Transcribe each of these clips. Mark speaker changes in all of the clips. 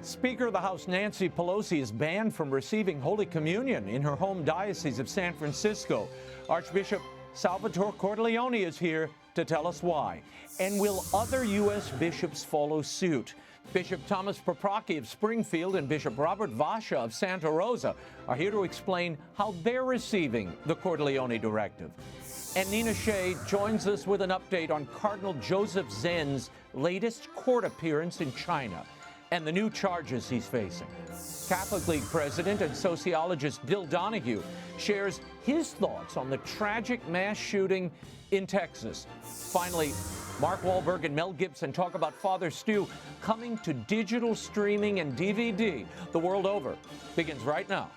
Speaker 1: Speaker of the House Nancy Pelosi is banned from receiving Holy Communion in her home Diocese of San Francisco. Archbishop Salvatore Cordileone is here to tell us why. And will other U.S. bishops follow suit? Bishop Thomas PAPROCKI of Springfield and Bishop Robert VASA of Santa Rosa are here to explain how they're receiving the Cordileone directive. And Nina Shea joins us with an update on Cardinal Joseph Zen's latest court appearance in China and the new charges he's facing. Catholic League president and sociologist DONOHUE shares his thoughts on the tragic mass shooting in Texas. Finally, Mark Wahlberg and Mel Gibson talk about Father Stu coming to digital streaming and DVD the world over. Begins right now.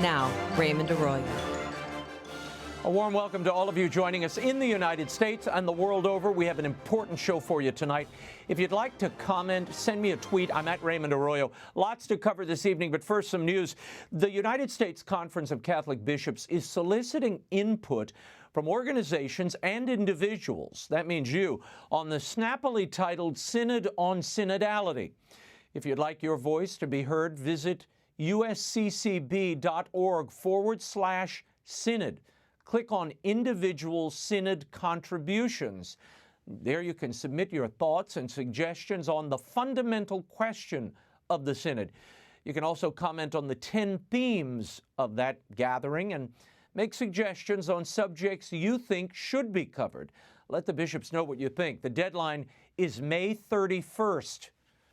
Speaker 2: Now, Raymond Arroyo.
Speaker 1: A warm welcome to all of you joining us in the United States and the world over. We have an important show for you tonight. If you'd like to comment, send me a tweet. I'm at Raymond Arroyo. Lots to cover this evening, but first some news. The United States Conference of Catholic Bishops is soliciting input from organizations and individuals, that means you, on the snappily titled Synod on Synodality. If you'd like your voice to be heard, visit usccb.org/synod. Click on Individual Synod Contributions. There you can submit your thoughts and suggestions on the fundamental question of the Synod. You can also comment on the 10 themes of that gathering and make suggestions on subjects you think should be covered. Let the bishops know what you think. The deadline is May 31st.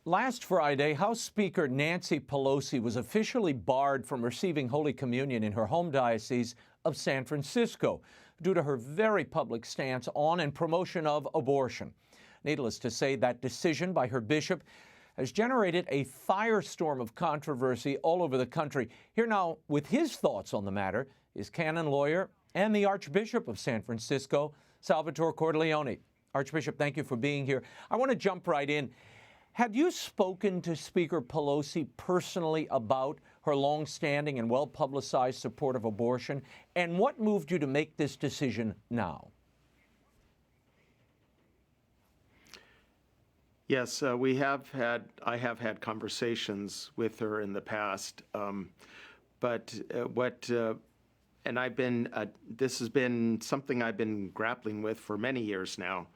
Speaker 1: Last Friday, House Speaker Nancy Pelosi was officially barred from receiving Holy Communion in her home diocese of San Francisco due to her very public stance on and promotion of abortion. Needless to say, that decision by her bishop has generated a firestorm of controversy all over the country. Here now with his thoughts on the matter is canon lawyer and the Archbishop of San Francisco, Salvatore Cordileone. Archbishop, thank you for being here. I want to jump right in. Have you spoken to Speaker Pelosi personally about her long-standing and well-publicized support of abortion? And what moved you to make this decision now?
Speaker 3: Yes, I have had conversations with her in the past, and this has been something I've been grappling with for many years now.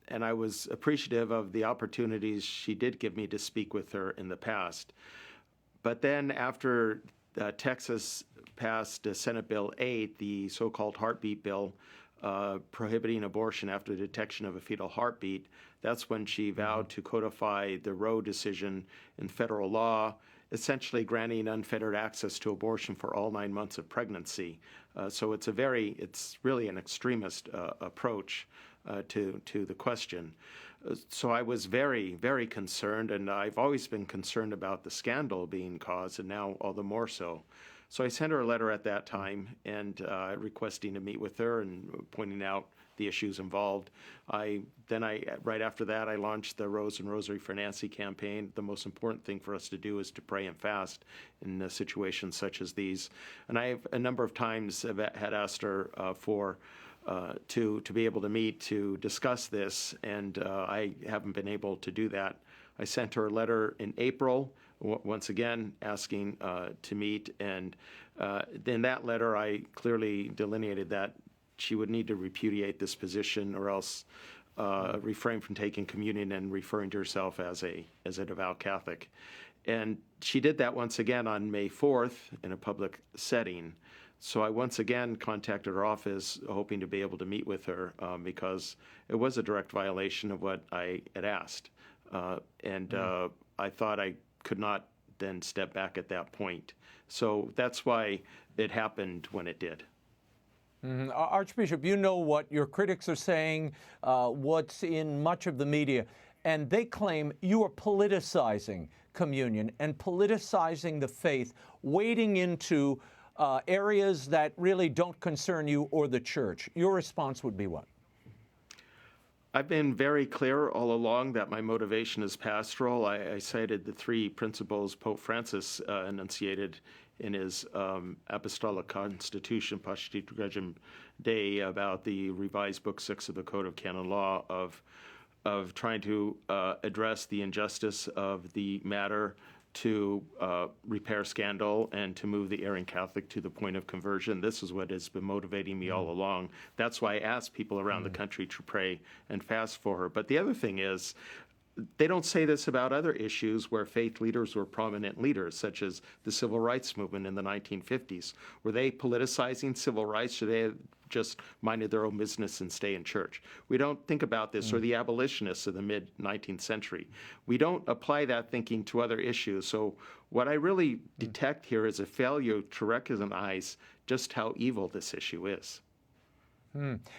Speaker 3: And I was appreciative of the opportunities she did give me to speak with her in the past. But then after Texas passed Senate Bill 8, the so-called heartbeat bill, prohibiting abortion after detection of a fetal heartbeat, that's when she vowed to codify the Roe decision in federal law, essentially granting unfettered access to abortion for all 9 months of pregnancy. So it's really an extremist approach to the question. So I was very, very concerned, and I've always been concerned about the scandal being caused, and now all the more so. So I sent her a letter at that time and requesting to meet with her and pointing out the issues involved. Right after that, I launched the Rose and Rosary for Nancy campaign. The most important thing for us to do is to pray and fast in situations such as these. And I have a number of times had asked her to be able to meet to discuss this, and I haven't been able to do that. I sent her a letter in April, once again asking to meet, and in that letter I clearly delineated that she would need to repudiate this position or else refrain from taking communion and referring to herself as a devout Catholic. And she did that once again on May 4th in a public setting. So I once again contacted her office hoping to be able to meet with her because it was a direct violation of what I had asked. I thought I could not then step back at that point. So that's why it happened when it did.
Speaker 1: Archbishop, you know what your critics are saying, what's in much of the media, and they claim you are politicizing communion and politicizing the faith, wading into areas that really don't concern you or the church, your response would be what?
Speaker 3: I've been very clear all along that my motivation is pastoral. I cited the three principles Pope Francis enunciated in his Apostolic Constitution, Pastit Regem Dei, about the revised Book 6 of the Code of Canon Law of trying to address the injustice of the matter, to repair scandal, and to move the erring Catholic to the point of conversion. This is what has been motivating me all along. That's why I ask people around the country to pray and fast for her. But the other thing is, they don't say this about other issues where faith leaders were prominent leaders, such as the civil rights movement in the 1950s. Were they politicizing civil rights, or they just minded their own business and stay in church? We don't think about this, or the abolitionists of the mid-19th century. We don't apply that thinking to other issues. So what I really detect here is a failure to recognize just how evil this issue is.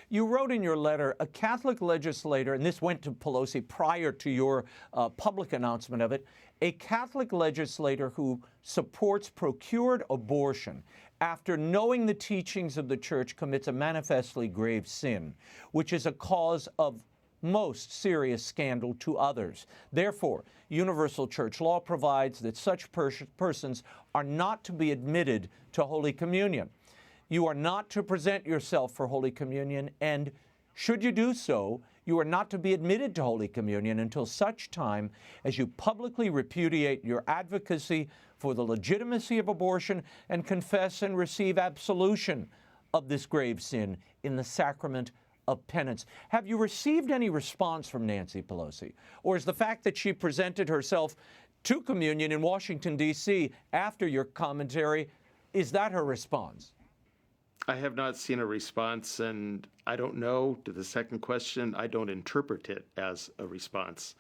Speaker 1: You wrote in your letter, a Catholic legislator, and this went to Pelosi prior to your public announcement of it, a Catholic legislator who supports procured abortion after knowing the teachings of the Church commits a manifestly grave sin, which is a cause of most serious scandal to others. Therefore, universal church law provides that such persons are not to be admitted to Holy Communion. You are not to present yourself for Holy Communion, and should you do so, you are not to be admitted to Holy Communion until such time as you publicly repudiate your advocacy for the legitimacy of abortion and confess and receive absolution of this grave sin in the sacrament of penance. Have you received any response from Nancy Pelosi? Or is the fact that she presented herself to communion in Washington, D.C. after your commentary, is that her response?
Speaker 3: I have not seen a response, and I don't know, to the second question, I don't interpret it as a response.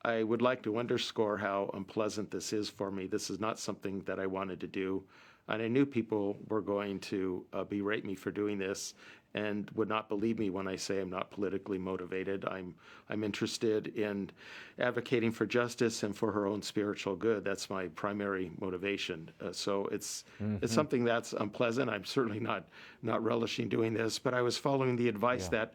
Speaker 3: I would like to underscore how unpleasant this is for me. This is not something that I wanted to do, and I knew people were going to berate me for doing this and would not believe me when I say I'm not politically motivated. I'm interested in advocating for justice and for her own spiritual good. That's my primary motivation. So it's something that's unpleasant. I'm certainly not relishing doing this, but I was following the advice that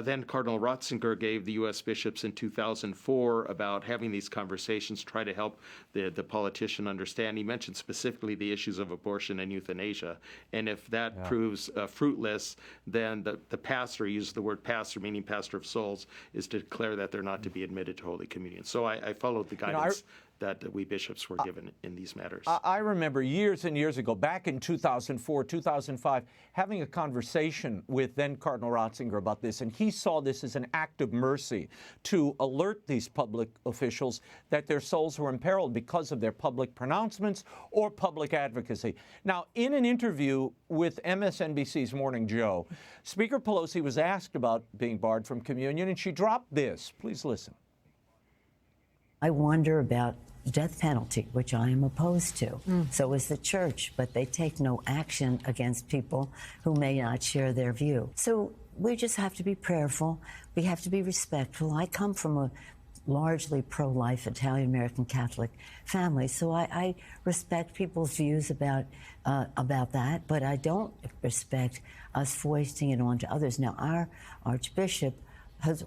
Speaker 3: then Cardinal Ratzinger gave the U.S. bishops in 2004 about having these conversations, try to help the politician understand. He mentioned specifically the issues of abortion and euthanasia. And if that proves fruitless, then the pastor, he used the word pastor, meaning pastor of souls, is to declare that they're not to be admitted to Holy Communion. So I followed the guidance that we bishops were given in these matters.
Speaker 1: I remember years and years ago, back in 2004, 2005, having a conversation with then Cardinal Ratzinger about this, and he saw this as an act of mercy to alert these public officials that their souls were imperiled because of their public pronouncements or public advocacy. Now, in an interview with MSNBC's Morning Joe, Speaker Pelosi was asked about being barred from communion, and she dropped this. Please listen.
Speaker 2: I wonder about the death penalty, which I am opposed to. So is the church, but they take no action against people who may not share their view. So we just have to be prayerful. We have to be respectful. I come from a largely pro-life Italian-American Catholic family, so I respect people's views about that, but I don't respect us foisting it on to others. Now, our Archbishop has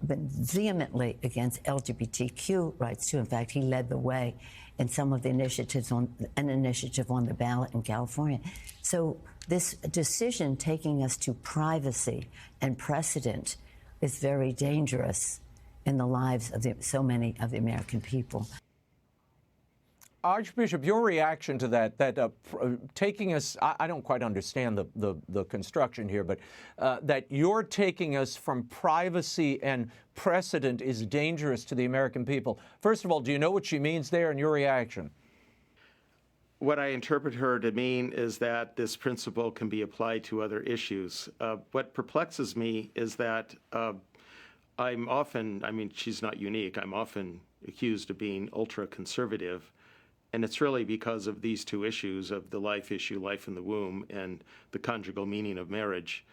Speaker 2: been vehemently against LGBTQ rights too. In fact, he led the way in some of the initiatives on an initiative on the ballot in California. So this decision taking us to privacy and precedent is very dangerous in the lives of so many of the American people.
Speaker 1: Archbishop, your reaction to that taking us, I don't quite understand the construction here, but that you're taking us from privacy and precedent is dangerous to the American people. First of all, do you know what she means there, and your reaction?
Speaker 3: What I interpret her to mean is that this principle can be applied to other issues. What perplexes me is that I'm often, I mean, she's not unique, I'm often accused of being ultra-conservative. And it's really because of these two issues of the life issue, life in the womb, and the conjugal meaning of marriage.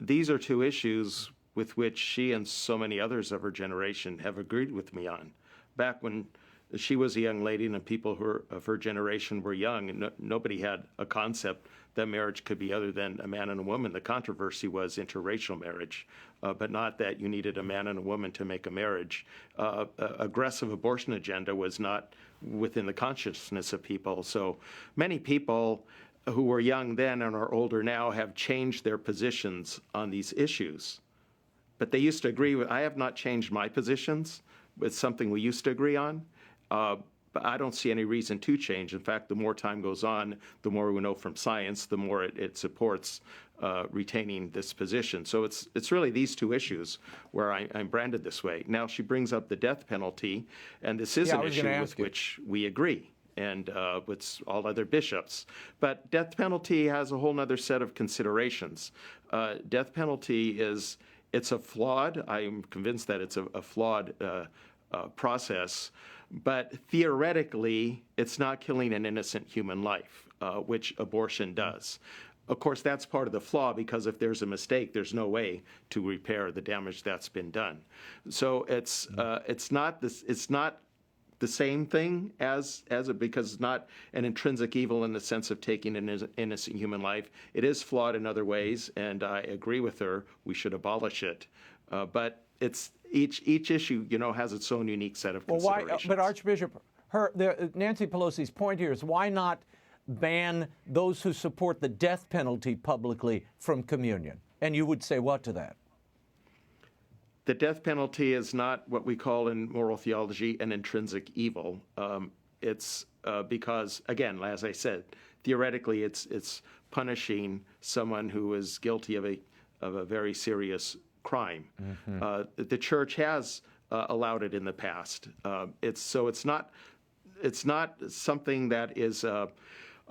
Speaker 3: These are two issues with which she and so many others of her generation have agreed with me on. Back when she was a young lady, and the people of her generation were young, and nobody had a concept that marriage could be other than a man and a woman. The controversy was interracial marriage, but not that you needed a man and a woman to make a marriage. Aggressive abortion agenda was not within the consciousness of people. So many people who were young then and are older now have changed their positions on these issues. But they used to agree with, I have not changed my positions with something we used to agree on. But I don't see any reason to change. In fact, the more time goes on, the more we know from science, the more it supports retaining this position. So it's really these two issues where I'm branded this way. Now she brings up the death penalty, and this is an issue with which we agree, and with all other bishops. But death penalty has a whole other set of considerations. Death penalty it's a flawed, I'm convinced that it's a flawed process, but theoretically, it's not killing an innocent human life, which abortion does. Of course, that's part of the flaw, because if there's a mistake, there's no way to repair the damage that's been done. So it's not the same thing because it's not an intrinsic evil in the sense of taking an innocent human life. It is flawed in other ways, and I agree with her. We should abolish it, but it's each issue, has its own unique set of considerations.
Speaker 1: But Archbishop, Nancy Pelosi's point here is, why not ban those who support the death penalty publicly from communion? And you would say what to that?
Speaker 3: The death penalty is not what we call in moral theology an intrinsic evil. It's because, again, as I said, theoretically it's punishing someone who is guilty of a very serious crime. Mm-hmm. The church has allowed it in the past. It's not something that is a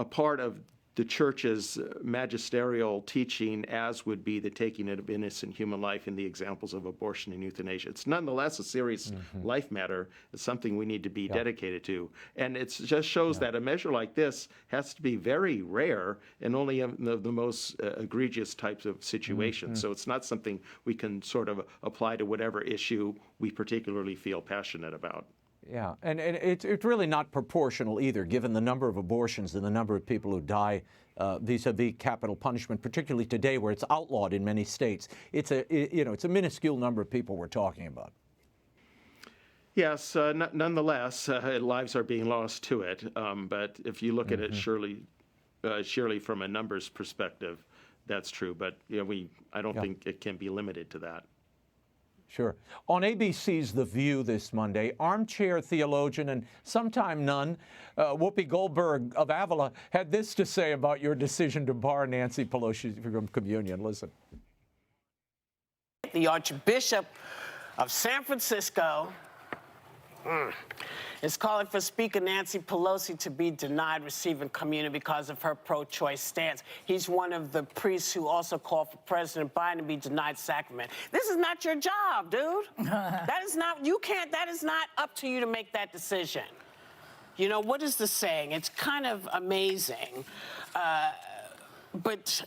Speaker 3: part of the church's magisterial teaching, as would be the taking of innocent human life in the examples of abortion and euthanasia. It's nonetheless a serious life matter. It's something we need to be dedicated to. And it just shows that a measure like this has to be very rare and only in the most egregious types of situations. So it's not something we can sort of apply to whatever issue we particularly feel passionate about.
Speaker 1: Yeah, and it's really not proportional either, given the number of abortions and the number of people who die vis-a-vis capital punishment, particularly today where it's outlawed in many states. It's a minuscule number of people we're talking about.
Speaker 3: Yes, nonetheless, lives are being lost to it. But if you look at it surely from a numbers perspective, that's true. But I don't think it can be limited to that.
Speaker 1: Sure. On ABC's The View this Monday, armchair theologian and sometime nun, Whoopi Goldberg of Avila, had this to say about your decision to bar Nancy Pelosi from communion. Listen.
Speaker 4: The Archbishop of San Francisco is calling for Speaker Nancy Pelosi to be denied receiving communion because of her pro-choice stance. He's one of the priests who also called for President Biden to be denied sacrament. This is not your job, dude. That is not up to you to make that decision. What is the saying? It's kind of amazing. But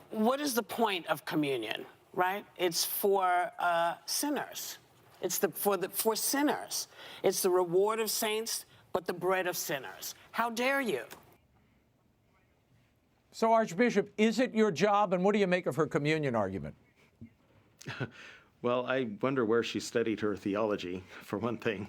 Speaker 4: what is the point of communion, right? It's for sinners. It's for sinners. It's the reward of saints, but the bread of sinners. How dare you?
Speaker 1: So, Archbishop, is it your job, and what do you make of her communion argument?
Speaker 3: Well, I wonder where she studied her theology, for one thing.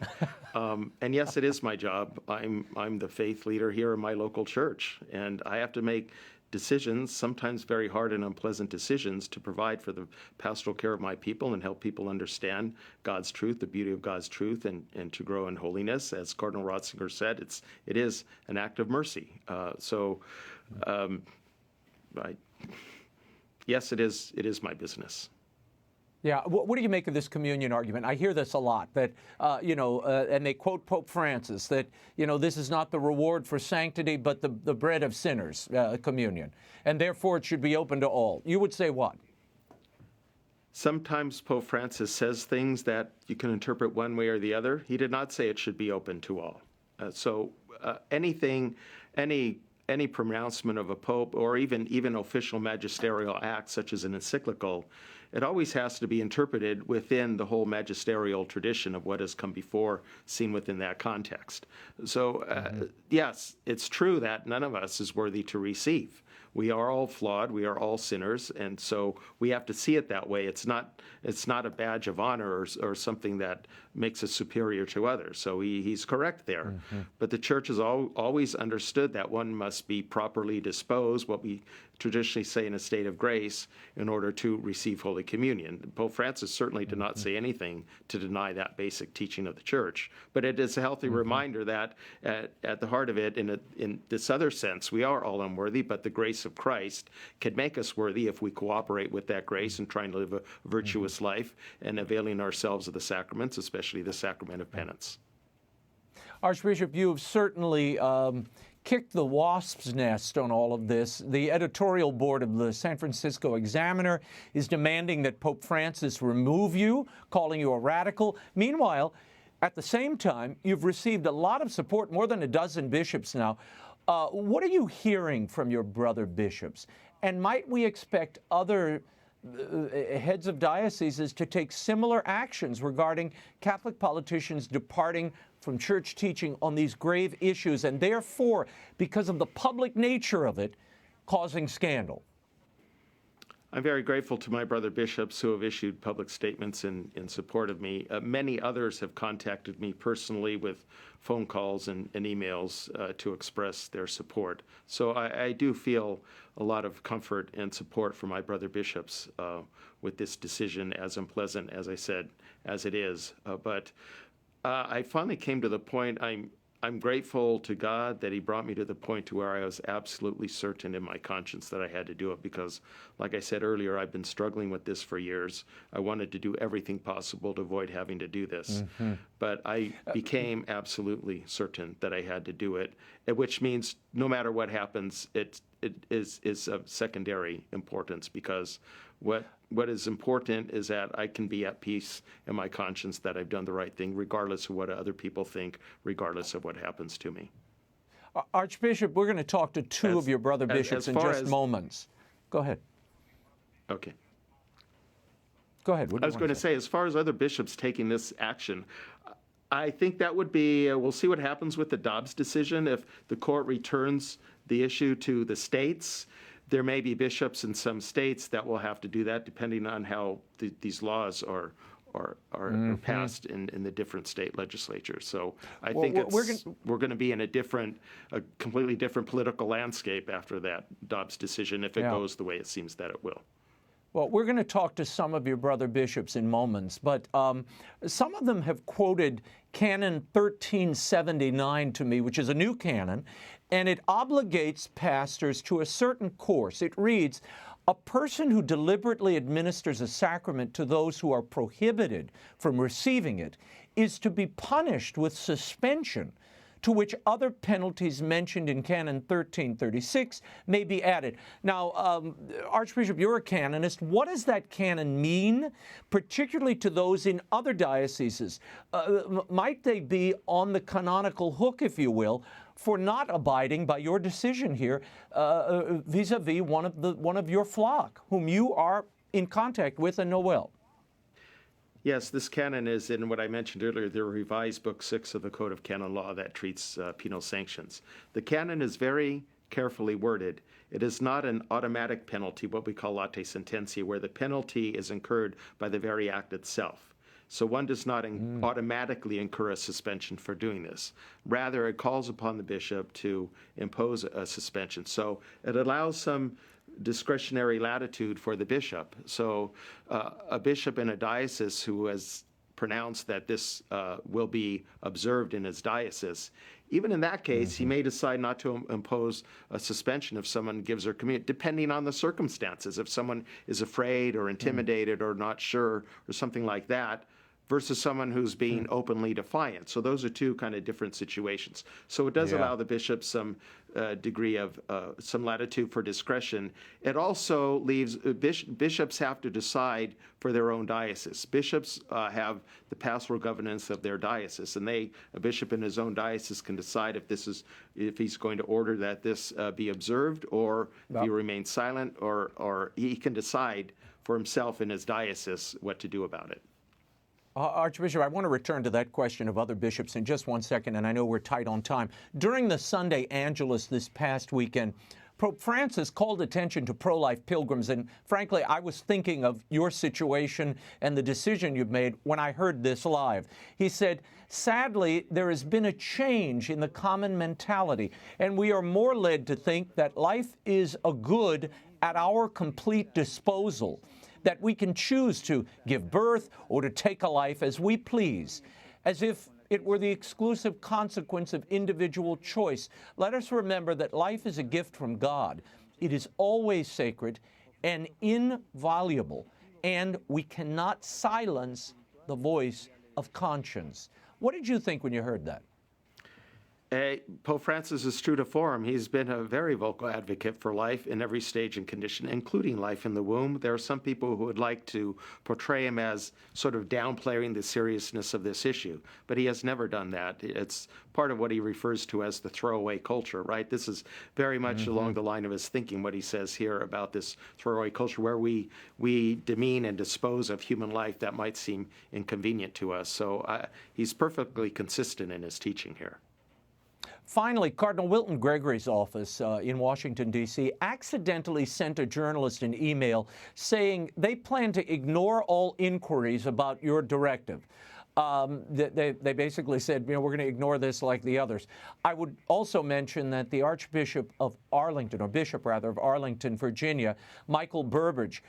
Speaker 3: And yes, it is my job. I'm the faith leader here in my local church, and I have to make decisions, sometimes very hard and unpleasant decisions, to provide for the pastoral care of my people and help people understand God's truth, the beauty of God's truth, and to grow in holiness. As Cardinal Ratzinger said, it is an act of mercy. Yes, it is my business.
Speaker 1: Yeah, what do you make of this communion argument? I hear this a lot, that, and they quote Pope Francis, that, this is not the reward for sanctity, but the bread of sinners, communion, and therefore it should be open to all. You would say what?
Speaker 3: Sometimes Pope Francis says things that you can interpret one way or the other. He did not say it should be open to all. Any pronouncement of a pope, or even official magisterial act, such as an encyclical, it always has to be interpreted within the whole magisterial tradition of what has come before, seen within that context. So, yes, it's true that none of us is worthy to receive. We are all flawed. We are all sinners, and so we have to see it that way. It's not a badge of honor or something that makes us superior to others. So he's correct there. But the Church has always understood that one must be properly disposed, what we traditionally say in a state of grace, in order to receive Holy Communion. Pope Francis certainly did not say anything to deny that basic teaching of the Church, but it is a healthy reminder that at the heart of it, in this other sense, we are all unworthy, but the grace of Christ can make us worthy if we cooperate with that grace and trying to live a virtuous life and availing ourselves of the sacraments, especially the sacrament of penance.
Speaker 1: Archbishop, you have certainly kicked the wasp's nest on all of this. The editorial board of the San Francisco Examiner is demanding that Pope Francis remove you, calling you a radical. Meanwhile, at the same time, you've received a lot of support, more than a dozen bishops now. What are you hearing from your brother bishops? And might we expect other heads of dioceses to take similar actions regarding Catholic politicians departing from church teaching on these grave issues, and therefore, because of the public nature of it, causing scandal?
Speaker 3: I'm very grateful to my brother bishops who have issued public statements in support of me. Many others have contacted me personally with phone calls and emails to express their support. So I do feel a lot of comfort and support for my brother bishops with this decision, as unpleasant, as I said, as it is. But I finally came to the point, I'm grateful to God that he brought me to the point to where I was absolutely certain in my conscience that I had to do it because, like I said earlier, I've been struggling with this for years. I wanted to do everything possible to avoid having to do this. But I became absolutely certain that I had to do it, which means no matter what happens, it is of secondary importance because what is important is that I can be at peace in my conscience that I've done the right thing, regardless of what other people think, regardless of what happens to me.
Speaker 1: Archbishop, we're going to talk to two of your brother bishops in just moments. Go ahead.
Speaker 3: Okay.
Speaker 1: Go ahead.
Speaker 3: I was going to say, as far as other bishops taking this action, I think that would be, we'll see what happens with the Dobbs decision. If the court returns the issue to the states, there may be bishops in some states that will have to do that, depending on how these laws are passed in the different state legislatures. So I think we're going to be in a completely different political landscape after that Dobbs decision, if it goes the way it seems that it will.
Speaker 1: Well, we're going to talk to some of your brother bishops in moments, but some of them have quoted Canon 1379 to me, which is a new canon, and it obligates pastors to a certain course. It reads, "A person who deliberately administers a sacrament to those who are prohibited from receiving it is to be punished with suspension, to which other penalties mentioned in Canon 1336 may be added." Now, Archbishop, you're a canonist. What does that canon mean, particularly to those in other dioceses? Might they be on the canonical hook, if you will, for not abiding by your decision here vis-a-vis one of your flock, whom you are in contact with and know well?
Speaker 3: Yes, this canon is in what I mentioned earlier, the revised Book 6 of the Code of Canon Law that treats penal sanctions. The canon is very carefully worded. It is not an automatic penalty, what we call late sententia, where the penalty is incurred by the very act itself. So one does not automatically incur a suspension for doing this. Rather, it calls upon the bishop to impose a suspension. So it allows some discretionary latitude for the bishop. So a bishop in a diocese who has pronounced that this will be observed in his diocese, even in that case, he may decide not to impose a suspension if someone gives their communion, depending on the circumstances. If someone is afraid or intimidated or not sure or something like that, versus someone who's being openly defiant. So those are two kind of different situations. So it does allow the bishops some degree of some latitude for discretion. It also leaves bishops have to decide for their own diocese. Bishops have the pastoral governance of their diocese, and a bishop in his own diocese can decide if he's going to order that this be observed, or if he remains silent, or he can decide for himself in his diocese what to do about it.
Speaker 1: Archbishop, I want to return to that question of other bishops in just one second, and I know we're tight on time. During the Sunday Angelus this past weekend, Pope Francis called attention to pro-life pilgrims, and frankly, I was thinking of your situation and the decision you've made when I heard this live. He said, sadly, there has been a change in the common mentality, and we are more led to think that life is a good at our complete disposal, that we can choose to give birth or to take a life as we please, as if it were the exclusive consequence of individual choice. Let us remember that life is a gift from God. It is always sacred and inviolable, and we cannot silence the voice of conscience. What did you think when you heard that?
Speaker 3: Pope Francis is true to form. He's been a very vocal advocate for life in every stage and condition, including life in the womb. There are some people who would like to portray him as sort of downplaying the seriousness of this issue, but he has never done that. It's part of what he refers to as the throwaway culture, right? This is very much along the line of his thinking, what he says here about this throwaway culture, where we demean and dispose of human life that might seem inconvenient to us. So he's perfectly consistent in his teaching here.
Speaker 1: Finally, Cardinal Wilton Gregory's office in Washington, D.C. accidentally sent a journalist an email saying they plan to ignore all inquiries about your directive. They basically said, we're going to ignore this like the others. I would also mention that the Archbishop of Arlington, or Bishop rather, of Arlington, Virginia, Michael Burbridge,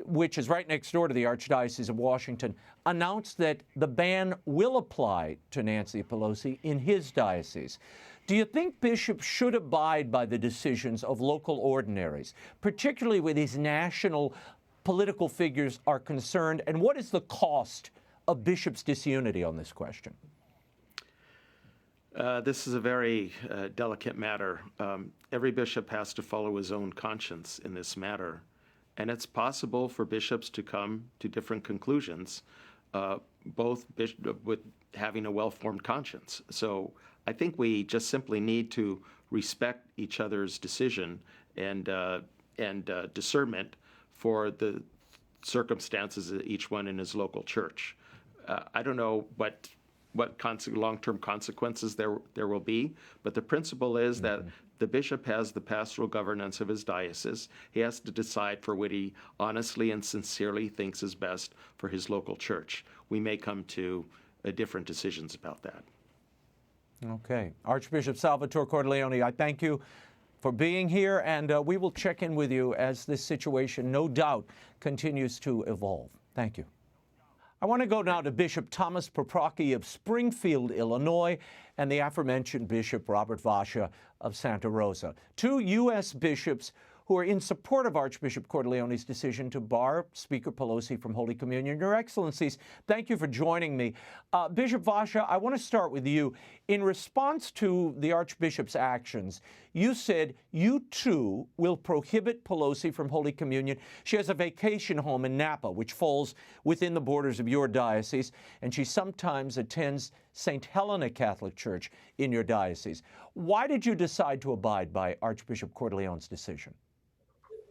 Speaker 1: which is right next door to the Archdiocese of Washington, announced that the ban will apply to Nancy Pelosi in his diocese. Do you think bishops should abide by the decisions of local ordinaries, particularly where these national political figures are concerned? And what is the cost of bishops' disunity on this question?
Speaker 3: This is a very delicate matter. Every bishop has to follow his own conscience in this matter. And it's possible for bishops to come to different conclusions, both with having a well-formed conscience. So I think we just simply need to respect each other's decision and discernment for the circumstances of each one in his local church. I don't know what long-term consequences there will be, but the principle is that the bishop has the pastoral governance of his diocese. He has to decide for what he honestly and sincerely thinks is best for his local church. We may come to different decisions about that.
Speaker 1: Okay. Archbishop Salvatore Cordileone, I thank you for being here, and we will check in with you as this situation, no doubt, continues to evolve. Thank you. I want to go now to Bishop Thomas PAPROCKI of Springfield, Illinois, and the aforementioned Bishop Robert VASA of Santa Rosa, two U.S. bishops who are in support of Archbishop Cordileone's decision to bar Speaker Pelosi from Holy Communion. Your Excellencies, thank you for joining me. Bishop VASA, I want to start with you. In response to the Archbishop's actions, you said you too will prohibit Pelosi from Holy Communion. She has a vacation home in Napa, which falls within the borders of your diocese, and she sometimes attends St. Helena Catholic Church in your diocese. Why did you decide to abide by Archbishop Cordileone's decision?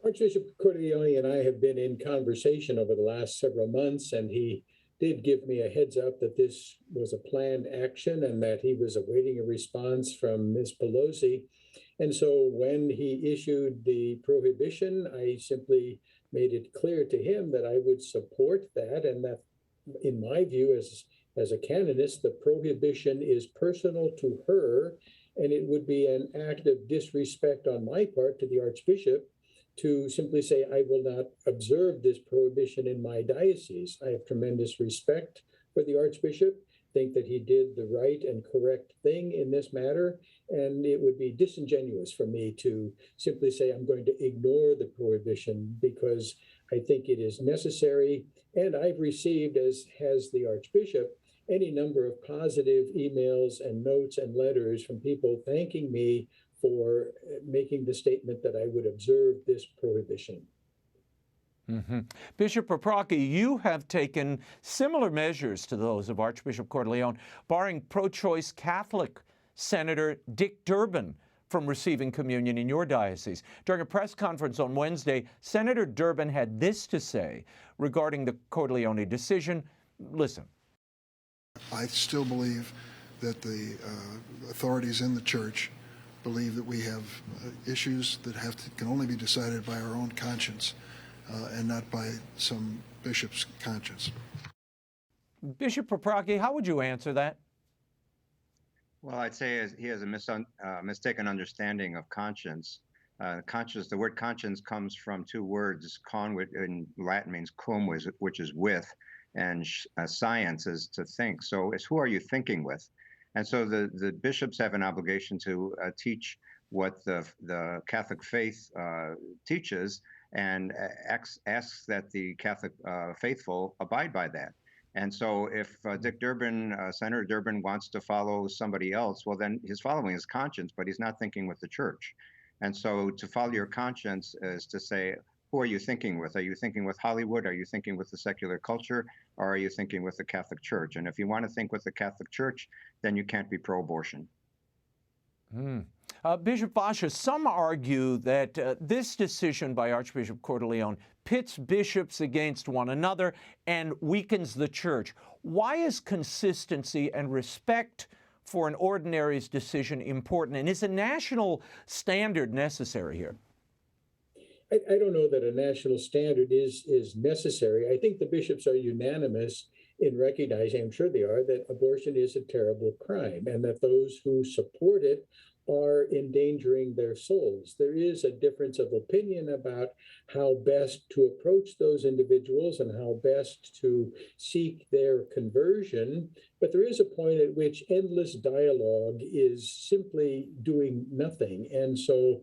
Speaker 5: Archbishop Cordileone and I have been in conversation over the last several months, and he did give me a heads up that this was a planned action and that he was awaiting a response from Ms. Pelosi. And so when he issued the prohibition, I simply made it clear to him that I would support that, and that in my view as a canonist, the prohibition is personal to her, and it would be an act of disrespect on my part to the Archbishop to simply say, I will not observe this prohibition in my diocese. I have tremendous respect for the Archbishop, think that he did the right and correct thing in this matter, and it would be disingenuous for me to simply say I'm going to ignore the prohibition, because I think it is necessary. And I've received, as has the Archbishop, any number of positive emails and notes and letters from people thanking me for making the statement that I would observe this prohibition.
Speaker 1: Bishop PAPROCKI, you have taken similar measures to those of Archbishop Cordileone, barring pro-choice Catholic Senator Dick Durbin from receiving communion in your diocese. During a press conference on Wednesday, Senator Durbin had this to say regarding the Cordileone decision. Listen.
Speaker 6: I still believe that the authorities in the church believe that we have issues that can only be decided by our own conscience and not by some bishop's conscience.
Speaker 1: Bishop PAPROCKI, how would you answer that?
Speaker 7: Well, I'd say he has a mistaken understanding of conscience. Conscience, the word conscience comes from two words. Con in Latin means cum, which is with, and science is to think. So it's who are you thinking with? And so the bishops have an obligation to teach what the Catholic faith teaches, and asks that the Catholic faithful abide by that. And so if Dick Durbin, Senator Durbin, wants to follow somebody else, well, then he's following his conscience, but he's not thinking with the church. And so to follow your conscience is to say, who are you thinking with? Are you thinking with Hollywood? Are you thinking with the secular culture? Or are you thinking with the Catholic Church? And if you want to think with the Catholic Church, then you can't be pro-abortion.
Speaker 1: Bishop VASA, some argue that this decision by Archbishop Cordileone pits bishops against one another and weakens the church. Why is consistency and respect for an ordinary's decision important? And is a national standard necessary here?
Speaker 5: I don't know that a national standard is necessary. I think the bishops are unanimous in recognizing, I'm sure they are, that abortion is a terrible crime and that those who support it are endangering their souls. There is a difference of opinion about how best to approach those individuals and how best to seek their conversion. But there is a point at which endless dialogue is simply doing nothing. And so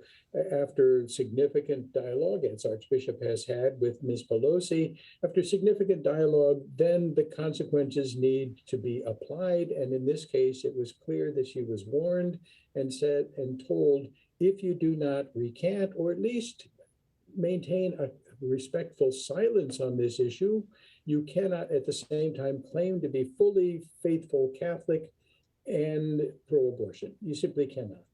Speaker 5: after significant dialogue, as Archbishop has had with Ms. Pelosi, after significant dialogue, then the consequences need to be applied. And in this case, it was clear that she was warned and said and told, if you do not recant or at least maintain a respectful silence on this issue, you cannot at the same time claim to be fully faithful Catholic and pro-abortion. You simply cannot.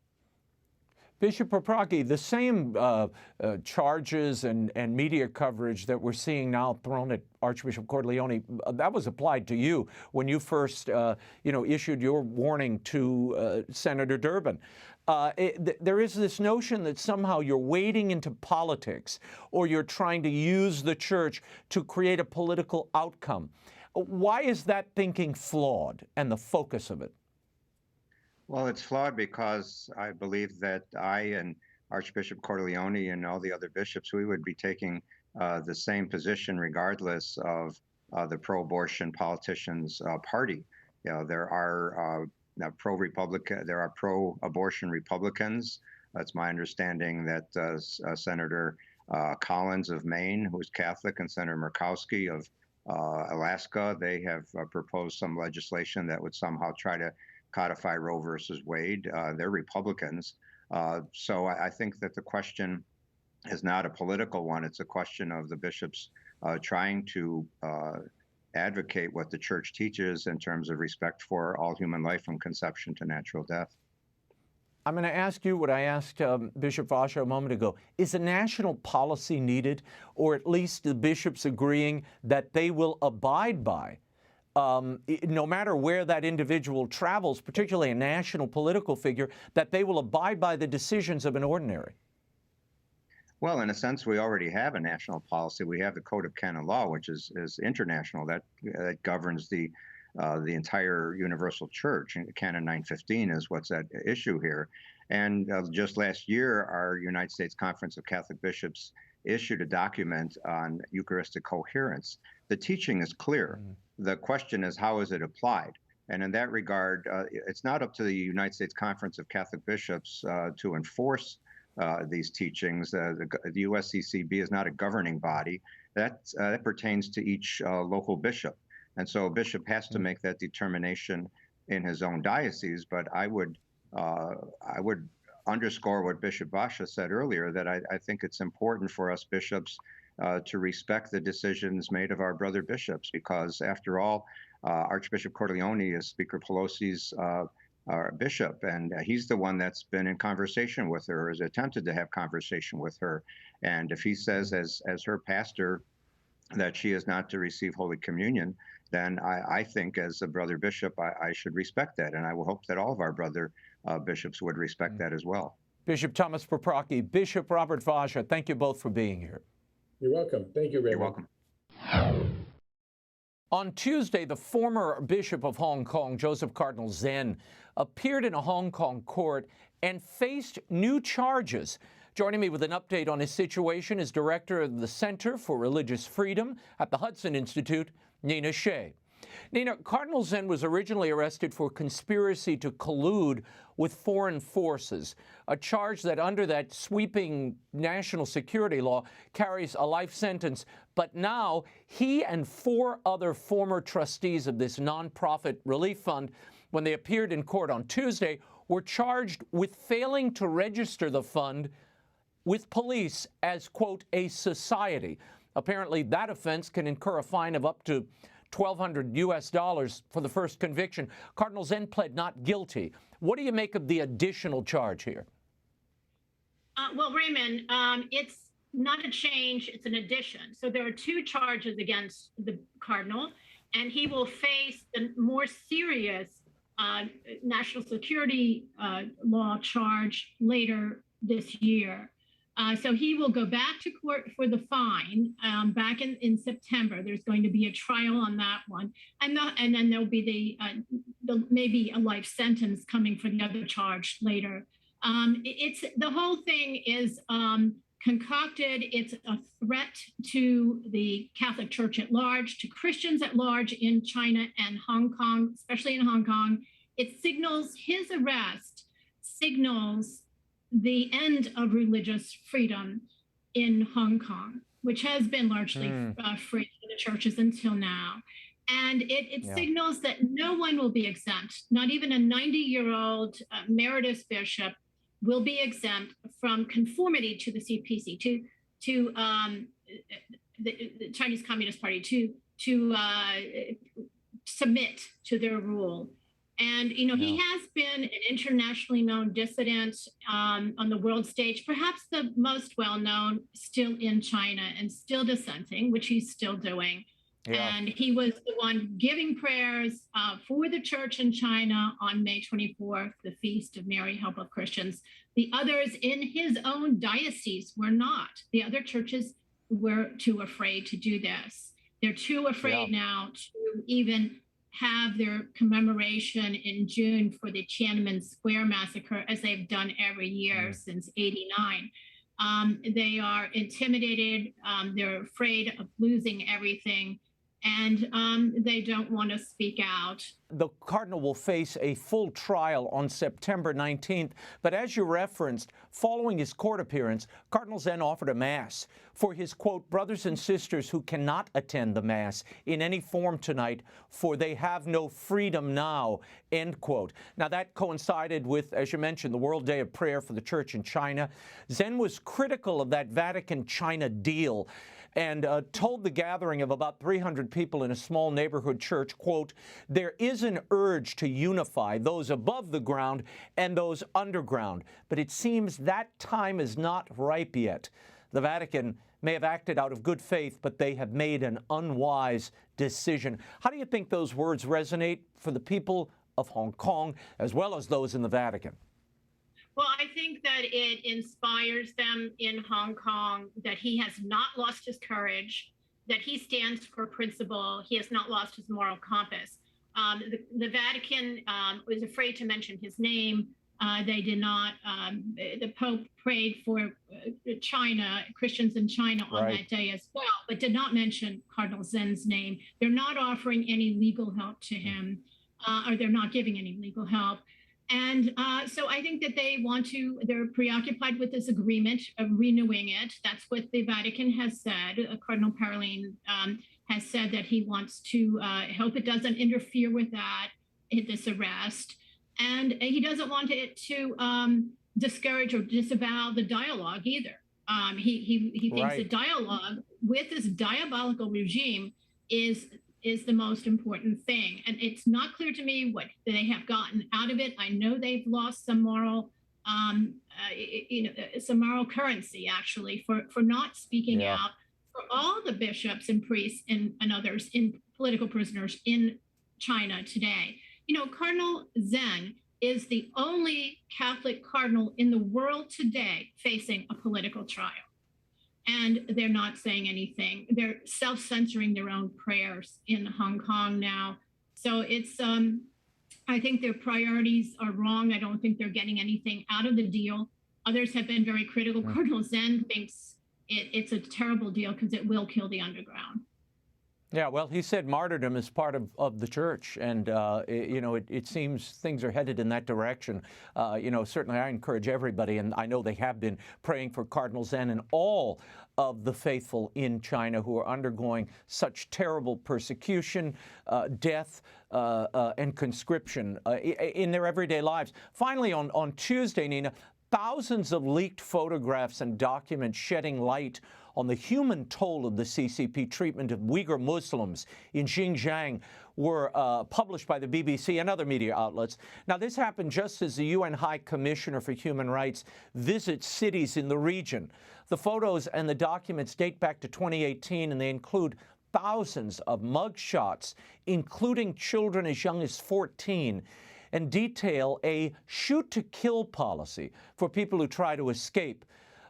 Speaker 1: Bishop PAPROCKI, the same charges and media coverage that we're seeing now thrown at Archbishop Cordileone, that was applied to you when you first, issued your warning to Senator Durbin. There is this notion that somehow you're wading into politics or you're trying to use the church to create a political outcome. Why is that thinking flawed and the focus of it?
Speaker 7: Well, it's flawed because I believe that I and Archbishop Cordileone and all the other bishops, we would be taking the same position regardless of the pro-abortion politicians' party. You know, there are pro-abortion Republicans. It's my understanding that Senator Collins of Maine, who's Catholic, and Senator Murkowski of Alaska, they have proposed some legislation that would somehow try to codify Roe versus Wade. They're Republicans. So I think that the question is not a political one. It's a question of the bishops trying to advocate what the church teaches in terms of respect for all human life from conception to natural death.
Speaker 1: I'm going to ask you what I asked Bishop VASA a moment ago. Is a national policy needed, or at least the bishops agreeing that they will abide by, no matter where that individual travels, particularly a national political figure, that they will abide by the decisions of an ordinary?
Speaker 7: Well, in a sense, we already have a national policy. We have the Code of Canon Law, which is international, that governs the entire universal church. And Canon 915 is what's at issue here. And just last year, our United States Conference of Catholic Bishops issued a document on Eucharistic coherence. The teaching is clear. The question is, how is it applied? And in that regard, it's not up to the United States Conference of Catholic Bishops to enforce these teachings. The USCCB is not a governing body. that pertains to each local bishop. And so a bishop has to make that determination in his own diocese. But I would underscore what Bishop VASA said earlier, that I think it's important for us bishops to respect the decisions made of our brother bishops, because after all, Archbishop Cordileone is Speaker Pelosi's bishop, and he's the one that's been in conversation with her, has attempted to have conversation with her. And if he says as her pastor that she is not to receive Holy Communion, then I think as a brother bishop, I should respect that. And I will hope that all of our brother bishops would respect that as well.
Speaker 1: Bishop Thomas PAPROCKI, Bishop Robert VASA, thank you both for being here.
Speaker 5: You're welcome. Thank you, Raymond.
Speaker 7: You're welcome.
Speaker 1: On Tuesday, the former Bishop of Hong Kong, Joseph Cardinal Zen, appeared in a Hong Kong court and faced new charges. Joining me with an update on his situation is Director of the Center for Religious Freedom at the Hudson Institute, Nina Shea. Nina, Cardinal Zen was originally arrested for conspiracy to collude with foreign forces, a charge that under that sweeping national security law carries a life sentence. But now he and 4 other former trustees of this nonprofit relief fund, when they appeared in court on Tuesday, were charged with failing to register the fund with police as, quote, a society. Apparently, that offense can incur a fine of up to $1,200 for the first conviction. Cardinal Zen pled not guilty. What do you make of the additional charge here?
Speaker 8: Well, Raymond, it's not a change, it's an addition. So there are 2 charges against the Cardinal, and he will face a more serious national security law charge later this year. So he will go back to court for the fine back in September. There's going to be a trial on that one. And then there'll be maybe a life sentence coming for the other charge later. The whole thing is concocted. It's a threat to the Catholic Church at large, to Christians at large in China and Hong Kong, especially in Hong Kong. His arrest signals the end of religious freedom in Hong Kong, which has been largely free for the churches until now. And it signals that no one will be exempt. Not even a 90-year-old emeritus bishop will be exempt from conformity to the CPC, to the Chinese Communist Party, to submit to their rule. And, he has been an internationally known dissident on the world stage, perhaps the most well-known still in China and still dissenting, which he's still doing. Yeah. And he was the one giving prayers for the church in China on May 24th, the Feast of Mary, Help of Christians. The others in his own diocese were not. The other churches were too afraid to do this. They're too afraid now to even have their commemoration in June for the Tiananmen Square massacre, as they've done every year since '89. They are intimidated. They're afraid of losing everything, and they don't want to speak out.
Speaker 1: The Cardinal will face a full trial on September 19th, but as you referenced, following his court appearance, Cardinal Zen offered a Mass for his, quote, brothers and sisters who cannot attend the Mass in any form tonight, for they have no freedom now, end quote. Now, that coincided with, as you mentioned, the World Day of Prayer for the Church in China. Zen was critical of that Vatican-China deal and told the gathering of about 300 people in a small neighborhood church, quote, there is an urge to unify those above the ground and those underground, but it seems that time is not ripe yet. The Vatican may have acted out of good faith, but they have made an unwise decision. How do you think those words resonate for the people of Hong Kong as well as those in the Vatican?
Speaker 8: Well, I think that it inspires them in Hong Kong that he has not lost his courage, that he stands for principle. He has not lost his moral compass. The Vatican was afraid to mention his name. They did not. The Pope prayed for China, Christians in China on that day as well, but did not mention Cardinal Zen's name. They're not offering any legal help to him, or they're not giving any legal help. And so I think that they're preoccupied with this agreement of renewing it. That's what the Vatican has said. Cardinal Parolin has said that he wants to hope it doesn't interfere with that, this arrest. And he doesn't want it to discourage or disavow the dialogue either. He thinks
Speaker 1: Right.
Speaker 8: the dialogue with this diabolical regime is the most important thing. And it's not clear to me what they have gotten out of it. I know they've lost some moral, some moral currency, actually, for not speaking out. For all the bishops and priests and others in political prisoners in China today. Cardinal Zen is the only Catholic cardinal in the world today facing a political trial. And they're not saying anything. They're self-censoring their own prayers in Hong Kong now. So it's, I think their priorities are wrong. I don't think they're getting anything out of the deal. Others have been very critical. Cardinal Zen thinks it's a terrible deal because it will kill the underground.
Speaker 1: Yeah, well, he said martyrdom is part of the church, and it seems things are headed in that direction. Certainly I encourage everybody, and I know they have been praying for Cardinal Zen and all of the faithful in China who are undergoing such terrible persecution, death, and conscription in their everyday lives. Finally, on Tuesday, Nina, thousands of leaked photographs and documents shedding light on the human toll of the CCP treatment of Uyghur Muslims in Xinjiang were published by the BBC and other media outlets. Now, this happened just as the UN High Commissioner for Human Rights visits cities in the region. The photos and the documents date back to 2018, and they include thousands of mugshots, including children as young as 14, and detail a shoot-to-kill policy for people who try to escape.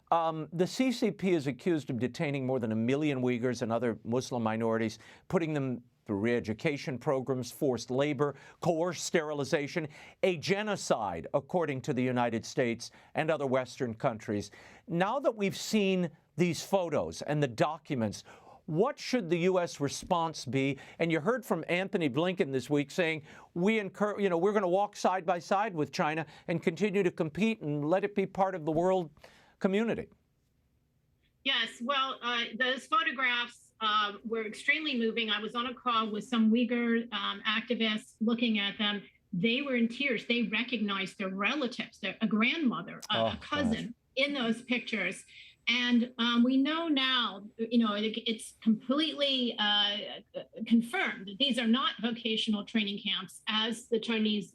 Speaker 1: The CCP is accused of detaining more than 1 million Uyghurs and other Muslim minorities, putting them through re-education programs, forced labor, coerced sterilization, a genocide, according to the United States and other Western countries. Now that we've seen these photos and the documents, what should the U.S. response be? And you heard from Anthony Blinken this week saying we're going to walk side by side with China and continue to compete and let it be part of the world community.
Speaker 8: Yes, well, those photographs were extremely moving. I was on a call with some Uyghur activists looking at them. They were in tears. They recognized their relatives, a grandmother, a cousin in those pictures. And we know now, it's completely confirmed that these are not vocational training camps, as the Chinese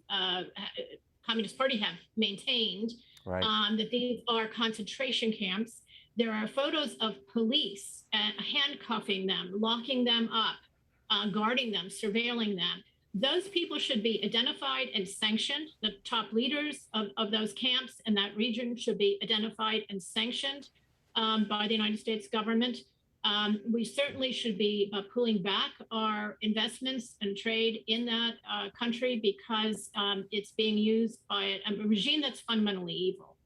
Speaker 8: Communist Party have maintained.
Speaker 1: Right.
Speaker 8: That these are concentration camps. There are photos of police handcuffing them, locking them up, guarding them, surveilling them. Those people should be identified and sanctioned. The top leaders of those camps in that region should be identified and sanctioned by the United States government. We certainly should be pulling back our investments and trade in that country because it's being used by a regime that's fundamentally evil.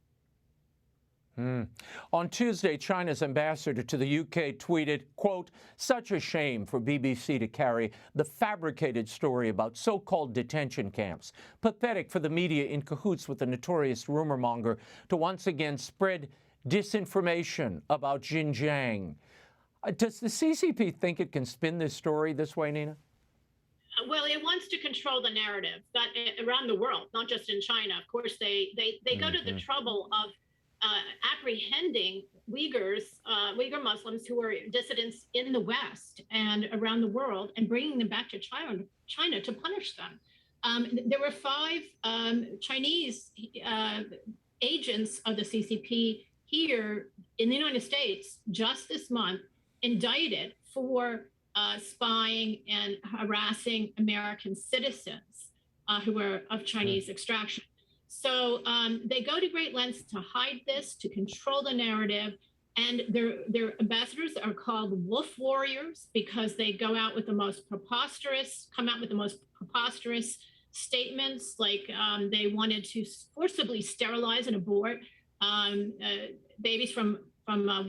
Speaker 1: On Tuesday, China's ambassador to the UK tweeted, quote, "Such a shame for BBC to carry the fabricated story about so-called detention camps. Pathetic for the media in cahoots with the notorious rumor monger to once again spread disinformation about Xinjiang." Does the CCP think it can spin this story this way, Nina?
Speaker 8: Well, it wants to control the narrative around the world, not just in China. Of course, they go to the trouble of apprehending Uyghur Muslims who are dissidents in the West and around the world and bringing them back to China to punish them. There were 5 Chinese agents of the CCP here in the United States just this month indicted for spying and harassing American citizens who were of Chinese extraction. So they go to great lengths to hide this, to control the narrative. And their ambassadors are called wolf warriors because they come out with the most preposterous statements, like they wanted to forcibly sterilize and abort babies from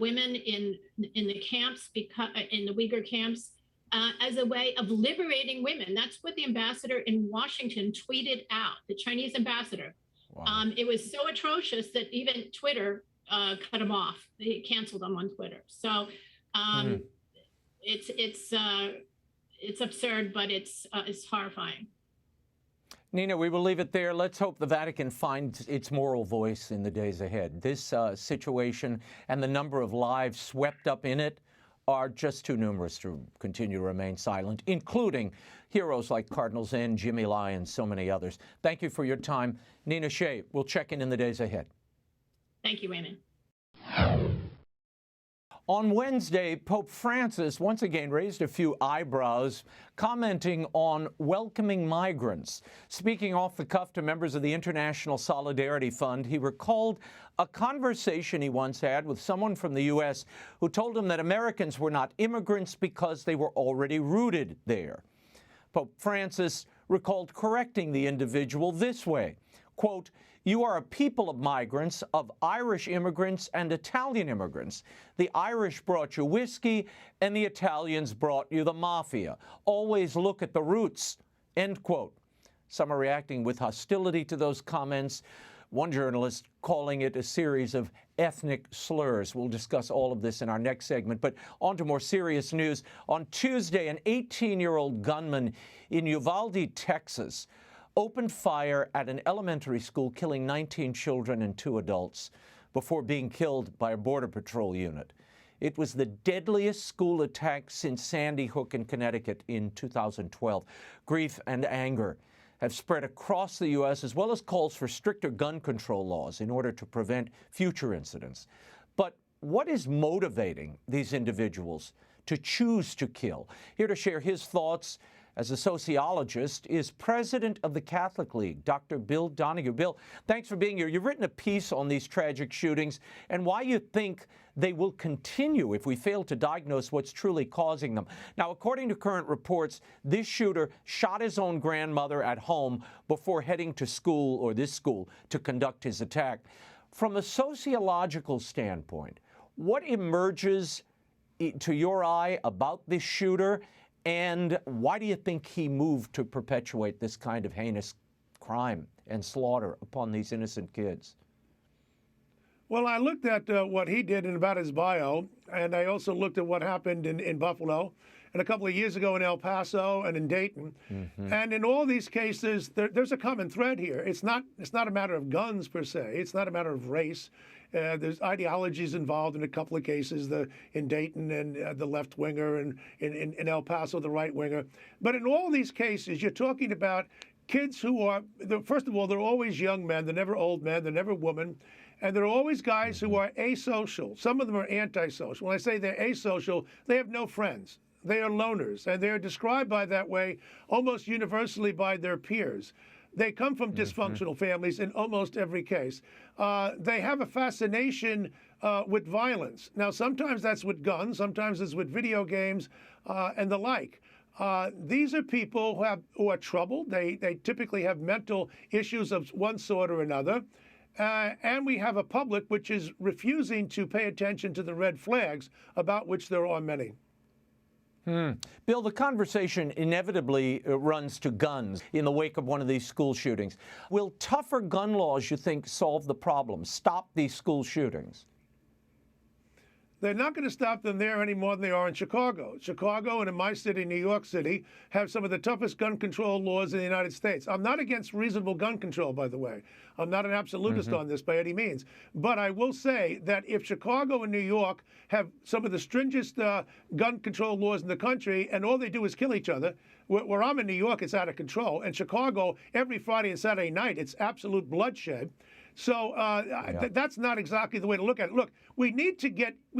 Speaker 8: women in the camps, in the Uyghur camps, as a way of liberating women. That's what the ambassador in Washington tweeted out, the Chinese ambassador. Wow. It was so atrocious that even Twitter cut him off. They canceled him on Twitter. So it's absurd, but it's horrifying.
Speaker 1: Nina, we will leave it there. Let's hope the Vatican finds its moral voice in the days ahead. This situation and the number of lives swept up in it are just too numerous to continue to remain silent, including heroes like Cardinal Zen, Jimmy Lai, and so many others. Thank you for your time. Nina SHEA, we'll check in the days ahead.
Speaker 8: Thank you, Raymond.
Speaker 1: On Wednesday, Pope Francis once again raised a few eyebrows, commenting on welcoming migrants. Speaking off the cuff to members of the International Solidarity Fund, he recalled a conversation he once had with someone from the U.S. who told him that Americans were not immigrants because they were already rooted there. Pope Francis recalled correcting the individual this way, quote, "You are a people of migrants, of Irish immigrants and Italian immigrants. The Irish brought you whiskey, and the Italians brought you the mafia. Always look at the roots," end quote. Some are reacting with hostility to those comments. One journalist calling it a series of ethnic slurs. We'll discuss all of this in our next segment. But on to more serious news. On Tuesday, an 18-year-old gunman in Uvalde, Texas, opened fire at an elementary school, killing 19 children and 2 adults before being killed by a Border Patrol unit. It was the deadliest school attack since Sandy Hook in Connecticut in 2012. Grief and anger have spread across the U.S., as well as calls for stricter gun control laws in order to prevent future incidents. But what is motivating these individuals to choose to kill? Here to share his thoughts as a sociologist is President of the Catholic League, Dr. Bill Donohue. Bill, thanks for being here. You've written a piece on these tragic shootings and why you think they will continue if we fail to diagnose what's truly causing them. Now, according to current reports, this shooter shot his own grandmother at home before heading to school, or this school, to conduct his attack. From a sociological standpoint, what emerges to your eye about this shooter? And why do you think he moved to perpetuate this kind of heinous crime and slaughter upon these innocent kids?
Speaker 9: Well, I looked at what he did and about his bio, and I also looked at what happened in Buffalo and a couple of years ago in El Paso and in Dayton. Mm-hmm. And in all these cases, there's a common thread here. It's not a matter of guns per se. It's not a matter of race. There's ideologies involved in a couple of cases, in Dayton and the left winger, and in El Paso, the right winger. But in all these cases, you're talking about kids who are, first of all, they're always young men. They're never old men. They're never women. And they're always guys who are asocial. Some of them are antisocial. When I say they're asocial, they have no friends. They are loners, and they're described by that way almost universally by their peers. They come from dysfunctional families in almost every case. They have a fascination with violence. Now, sometimes that's with guns, sometimes it's with video games and the like. These are people who are troubled. They typically have mental issues of one sort or another. And we have a public which is refusing to pay attention to the red flags, about which there are many.
Speaker 1: Bill, the conversation inevitably runs to guns in the wake of one of these school shootings. Will tougher gun laws, you think, solve the problem, stop these school shootings?
Speaker 9: They're not going to stop them there any more than they are in Chicago. Chicago and in my city, New York City, have some of the toughest gun control laws in the United States. I'm not against reasonable gun control, by the way. I'm not an absolutist on this by any means. But I will say that if Chicago and New York have some of the stringent gun control laws in the country, and all they do is kill each other, where I'm in New York, it's out of control. In Chicago, every Friday and Saturday night, it's absolute bloodshed. So that's not exactly the way to look at it. Look, we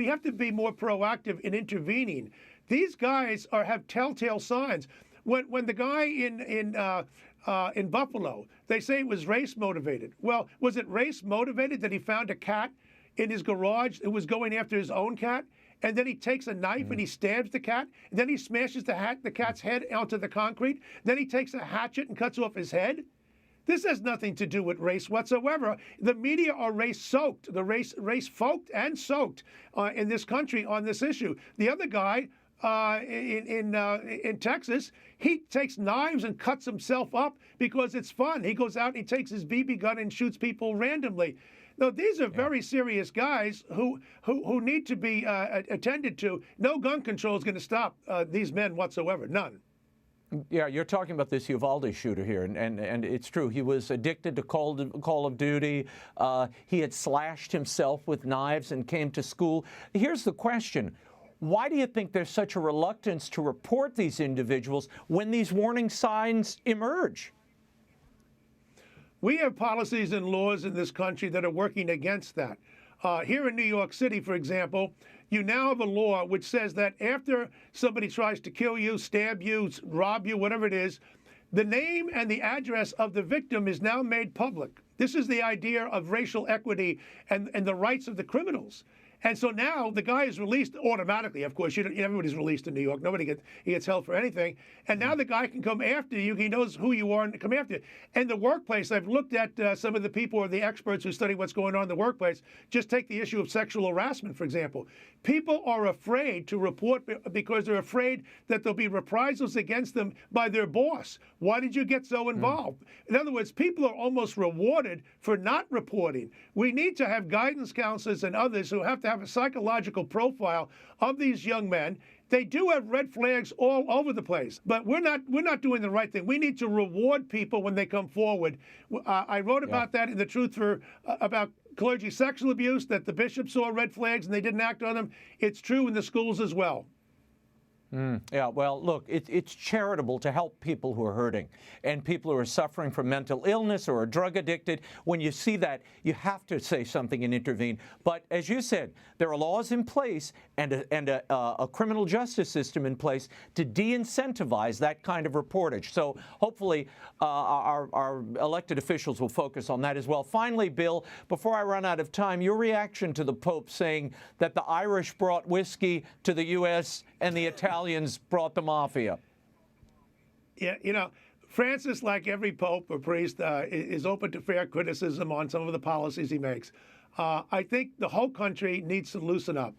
Speaker 9: have to be more proactive in intervening. These guys have telltale signs. When the guy in Buffalo, they say it was race motivated. Well, was it race motivated that he found a cat in his garage that was going after his own cat? And then he takes a knife and he stabs the cat. And then he smashes the cat's head onto the concrete. Then he takes a hatchet and cuts off his head. This has nothing to do with race whatsoever. The media are race-soaked, race-folked and soaked in this country on this issue. The other guy in Texas, he takes knives and cuts himself up because it's fun. He goes out and he takes his BB gun and shoots people randomly. No, these are very serious guys who need to be attended to. No gun control is going to stop these men whatsoever. None.
Speaker 1: Yeah, you're talking about this Uvalde shooter here, and it's true. He was addicted to Call of Duty. He had slashed himself with knives and came to school. Here's the question. Why do you think there's such a reluctance to report these individuals when these warning signs emerge?
Speaker 9: We have policies and laws in this country that are working against that. Here in New York City, for example, you now have a law which says that after somebody tries to kill you, stab you, rob you, whatever it is, the name and the address of the victim is now made public. This is the idea of racial equity and the rights of the criminals. And so now the guy is released automatically. Of course, everybody's released in New York. Nobody gets held for anything. And now the guy can come after you. He knows who you are and come after you. And the workplace, I've looked at some of the people or the experts who study what's going on in the workplace. Just take the issue of sexual harassment, for example. People are afraid to report because they're afraid that there'll be reprisals against them by their boss. Why did you get so involved? In other words, people are almost rewarded for not reporting. We need to have guidance counselors and others who have to have a psychological profile of these young men. They do have red flags all over the place, but we're not doing the right thing. We need to reward people when they come forward. I wrote about that in The Truth about clergy sexual abuse, that the bishops saw red flags and they didn't act on them. It's true in the schools as well.
Speaker 1: Yeah, well, look, it's charitable to help people who are hurting and people who are suffering from mental illness or are drug addicted. When you see that, you have to say something and intervene. But as you said, there are laws in place and a criminal justice system in place to de-incentivize that kind of reportage. So hopefully our elected officials will focus on that as well. Finally, Bill, before I run out of time, your reaction to the Pope saying that the Irish brought whiskey to the U.S. and the Italians brought the mafia.
Speaker 9: Yeah, you know, Francis, like every pope or priest, is open to fair criticism on some of the policies he makes. I think the whole country needs to loosen up.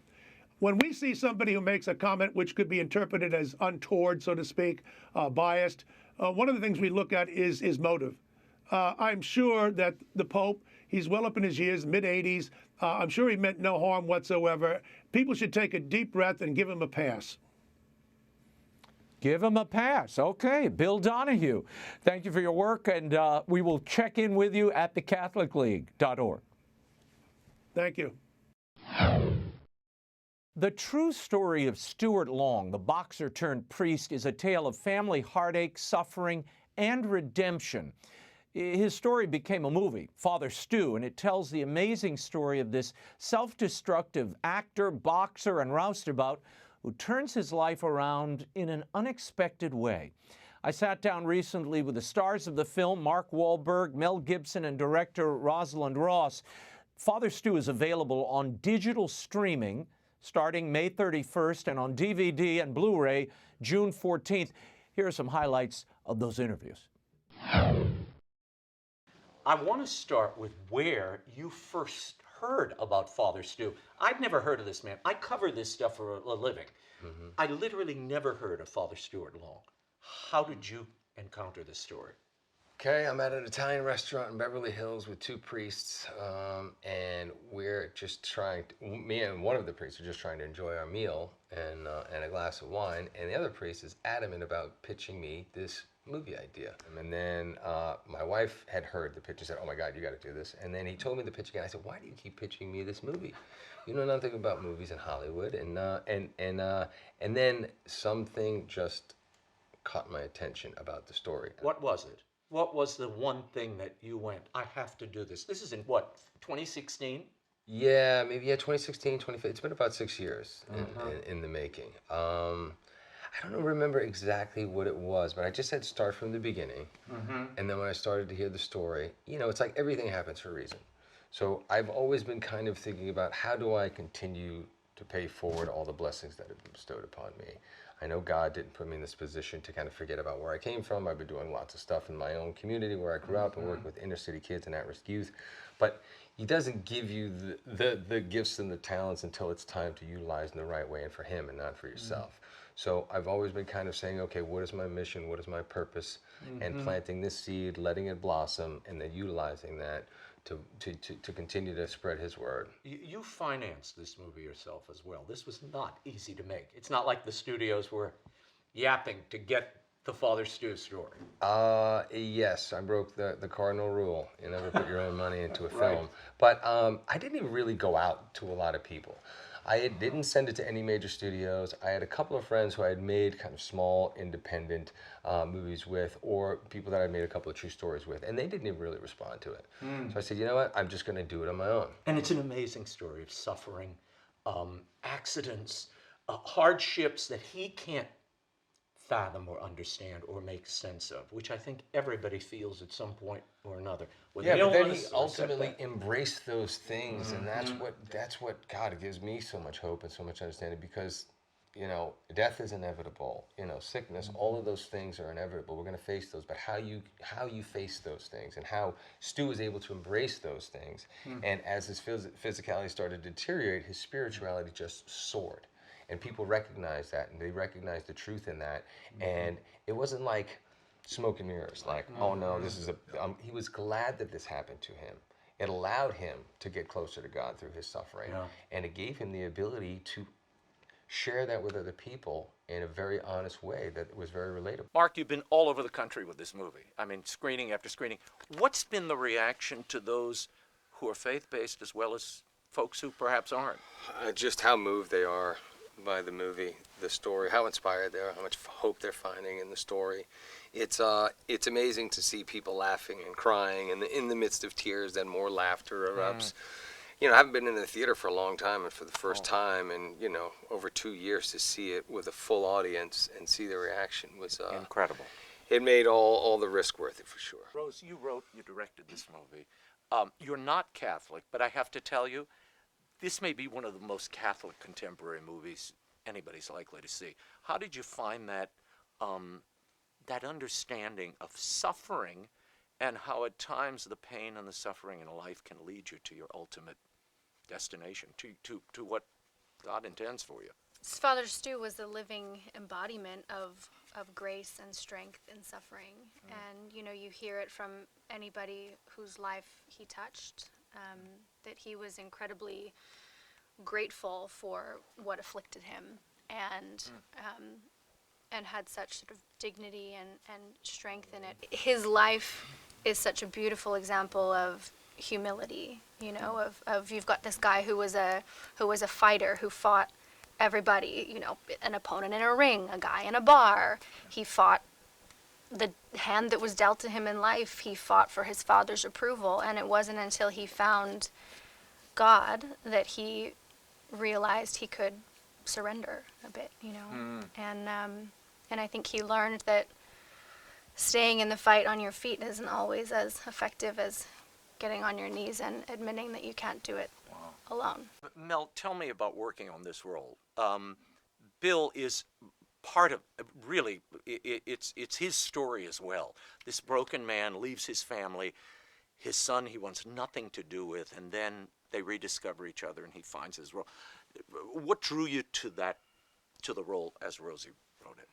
Speaker 9: When we see somebody who makes a comment which could be interpreted as untoward, so to speak, biased, one of the things we look at is motive. I'm sure that the Pope, he's well up in his years, mid-80s. I'm sure he meant no harm whatsoever. People should take a deep breath and give him a pass.
Speaker 1: Give him a pass. Okay. Bill Donohue, thank you for your work, and we will check in with you at thecatholicleague.org.
Speaker 9: Thank you.
Speaker 1: The true story of Stuart Long, the boxer turned priest, is a tale of family heartache, suffering, and redemption. His story became a movie, Father Stu, and it tells the amazing story of this self-destructive actor, boxer, and roustabout who turns his life around in an unexpected way. I sat down recently with the stars of the film, Mark Wahlberg, Mel Gibson, and director Rosalind Ross. Father Stu is available on digital streaming starting May 31st and on DVD and Blu-ray June 14th. Here are some highlights of those interviews. I want to start with where you first heard about Father Stu. I'd never heard of this man. I cover this stuff for a living. I literally never heard of Father Stuart Long. How did you encounter this story?
Speaker 10: Okay, I'm at an Italian restaurant in Beverly Hills with two priests, and we're just trying to, me and one of the priests are just trying to enjoy our meal and a glass of wine, and the other priest is adamant about pitching me this movie idea. And then my wife had heard the pitch and said, "Oh my God, you got to do this." And then he told me the pitch again. I said, "Why do you keep pitching me this movie? You know nothing about movies in Hollywood." And then something just caught my attention about the story.
Speaker 1: What was it? What was the one thing that you went, I have to do this? This is in what, 2016?
Speaker 10: Yeah, maybe 2016, 2015. It's been about 6 years in the making. I don't remember exactly what it was, but I just said start from the beginning. And then when I started to hear the story, you know, it's like everything happens for a reason. So I've always been kind of thinking about how do I continue to pay forward all the blessings that have been bestowed upon me. I know God didn't put me in this position to kind of forget about where I came from. I've been doing lots of stuff in my own community where I grew up and worked with inner city kids and at-risk youth. But, he doesn't give you the gifts and the talents until it's time to utilize them the right way and for him and not for yourself. So I've always been kind of saying, okay, what is my mission? What is my purpose? And planting this seed, letting it blossom, and then utilizing that to continue to spread his word.
Speaker 1: You financed this movie yourself as well. This was not easy to make. It's not like the studios were yapping to get the Father Stu story.
Speaker 10: Yes, I broke the cardinal rule. You never put your own money into a film. But I didn't even really go out to a lot of people. I didn't send it to any major studios. I had a couple of friends who I had made kind of small, independent movies with, or people that I made a couple of true stories with, and they didn't even really respond to it. So I said, you know what, I'm just going to do it on my own.
Speaker 1: And it's an amazing story of suffering, accidents, hardships that he can't fathom or understand or make sense of, which I think everybody feels at some point or another.
Speaker 10: Yeah, but then he ultimately embraced those things, and that's what God gives me so much hope and so much understanding, because you know, death is inevitable, you know, sickness, all of those things are inevitable. We're going to face those, but how you face those things, and how Stu was able to embrace those things, and as his physicality started to deteriorate, his spirituality just soared. And people recognized that, and they recognized the truth in that. And it wasn't like smoke and mirrors, like, oh no, this is he was glad that this happened to him. It allowed him to get closer to God through his suffering. And it gave him the ability to share that with other people in a very honest way that was very relatable.
Speaker 1: Mark, you've been all over the country with this movie. I mean, screening after screening. What's been the reaction to those who are faith-based as well as folks who perhaps aren't?
Speaker 10: Just how moved they are by the movie, the story, how inspired they are, how much hope they're finding in the story. It's amazing to see people laughing and crying, and in the midst of tears, then more laughter erupts. You know, I haven't been in the theater for a long time, and for the first time in, you know, over 2 years, to see it with a full audience and see the reaction was
Speaker 1: incredible.
Speaker 10: It made all the risk worth it, for sure.
Speaker 1: Rose, you directed this movie. You're not Catholic, but I have to tell you, this may be one of the most Catholic contemporary movies anybody's likely to see. How did you find that that understanding of suffering, and how at times the pain and the suffering in life can lead you to your ultimate destination, to what God intends for you?
Speaker 11: Father Stu was the living embodiment of grace and strength in suffering. And, you know, you hear it from anybody whose life he touched, that he was incredibly grateful for what afflicted him, and had such sort of dignity and strength in it. His life is such a beautiful example of humility, you know, of you've got this guy who was a fighter, who fought everybody, you know, an opponent in a ring, a guy in a bar. He fought the hand that was dealt to him in life. He fought for his father's approval, and it wasn't until he found God that he realized he could surrender a bit, you know. And I think he learned that staying in the fight on your feet isn't always as effective as getting on your knees and admitting that you can't do it alone.
Speaker 1: Mel, tell me about working on this role. Bill is part of, really, it's his story as well. This broken man leaves his family, his son he wants nothing to do with, and then they rediscover each other and he finds his role. What drew you to the role as Rosie wrote it?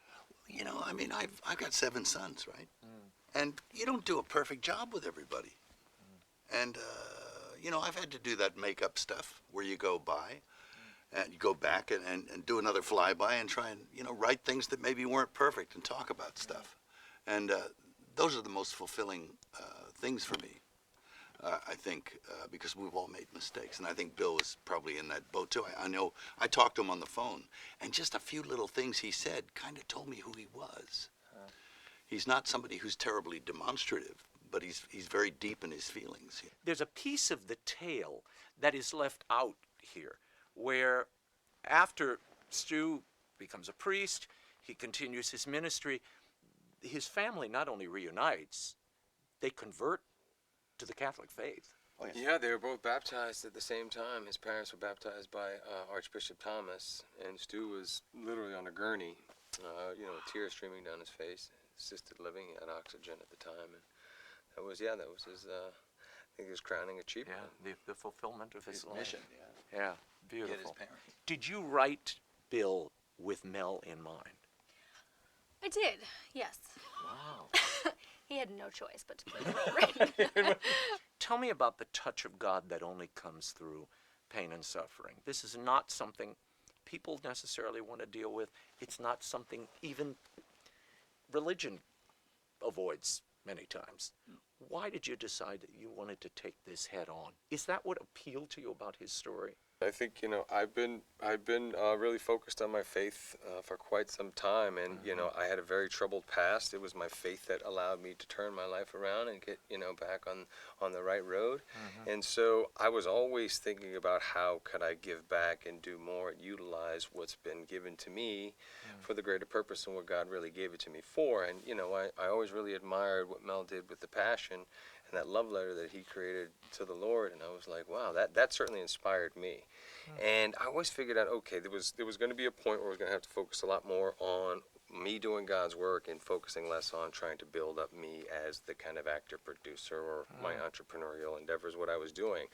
Speaker 12: You know, I mean, I've got 7 sons, right? And you don't do a perfect job with everybody. And, you know, I've had to do that makeup stuff where you go by and you go back and do another flyby and try and, you know, write things that maybe weren't perfect and talk about stuff. And those are the most fulfilling things for me, I think, because we've all made mistakes. And I think Bill was probably in that boat, too. I know I talked to him on the phone, and just a few little things he said kind of told me who he was. He's not somebody who's terribly demonstrative, but he's very deep in his feelings.
Speaker 1: There's a piece of the tale that is left out here, where after Stu becomes a priest, he continues his ministry, his family not only reunites, they convert to the Catholic faith.
Speaker 10: Oh, yeah, they were both baptized at the same time. His parents were baptized by Archbishop Thomas, and Stu was literally on a gurney, you know, tears streaming down his face, assisted living, he had oxygen at the time. And that was his think he was crowning achievement.
Speaker 1: Yeah, the fulfillment of his
Speaker 13: mission.
Speaker 1: Yeah, beautiful.
Speaker 13: Get his parents.
Speaker 1: Did you write Bill with Mel in mind?
Speaker 11: I did, yes.
Speaker 1: Wow.
Speaker 11: He had no choice but to play the role, right?
Speaker 1: Tell me about the touch of God that only comes through pain and suffering. This is not something people necessarily want to deal with. It's not something even religion avoids many times. Why did you decide that you wanted to take this head on? Is that what appealed to you about his story?
Speaker 10: I think, you know, I've been really focused on my faith for quite some time, and you know, I had a very troubled past. It was my faith that allowed me to turn my life around and get, you know, back on the right road. And so I was always thinking about how could I give back and do more, utilize what's been given to me for the greater purpose and what God really gave it to me for. And you know, I always really admired what Mel did with the Passion and that love letter that he created to the Lord, and I was like, wow, that certainly inspired me. And I always figured out, okay, there was going to be a point where I was going to have to focus a lot more on me doing God's work and focusing less on trying to build up me as the kind of actor, producer, or my entrepreneurial endeavors, what I was doing.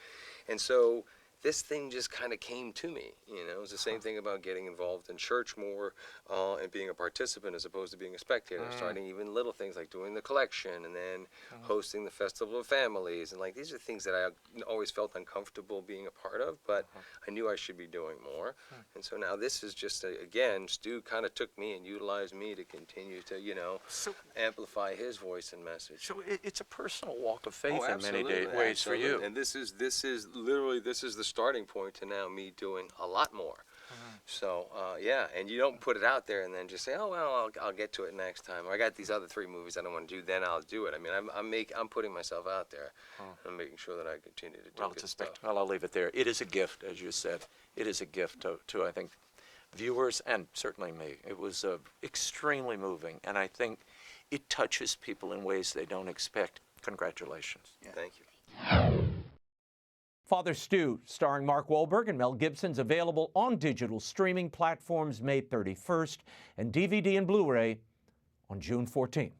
Speaker 10: And so this thing just kind of came to me. You know, it was the same thing about getting involved in church more and being a participant as opposed to being a spectator. Starting even little things like doing the collection and then hosting the Festival of Families. And like, these are things that I always felt uncomfortable being a part of, but I knew I should be doing more. And so now this is just, again, Stu kind of took me and utilized me to continue to, you know, amplify his voice and message.
Speaker 1: So it's a personal walk of faith in many ways for you.
Speaker 10: And this is literally the starting point to now me doing a lot more. So yeah, and you don't put it out there and then just say, oh well, I'll get to it next time, or I got these other 3 movies I don't want to do, then I'll do it. I mean, I'm putting myself out there. I'm making sure that I continue to do good stuff.
Speaker 1: Well, I'll leave it there. It is a gift, as you said. It is a gift to I think viewers and certainly me. It was extremely moving, and I think it touches people in ways they don't expect. Congratulations.
Speaker 10: Yeah. Thank you.
Speaker 1: Father Stu, starring Mark Wahlberg and Mel Gibson, is available on digital streaming platforms May 31st and DVD and Blu-ray on June 14th.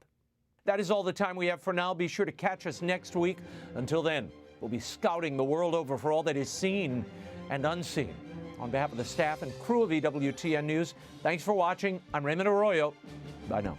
Speaker 1: That is all the time we have for now. Be sure to catch us next week. Until then, we'll be scouting the world over for all that is seen and unseen. On behalf of the staff and crew of EWTN News, thanks for watching. I'm Raymond Arroyo. Bye now.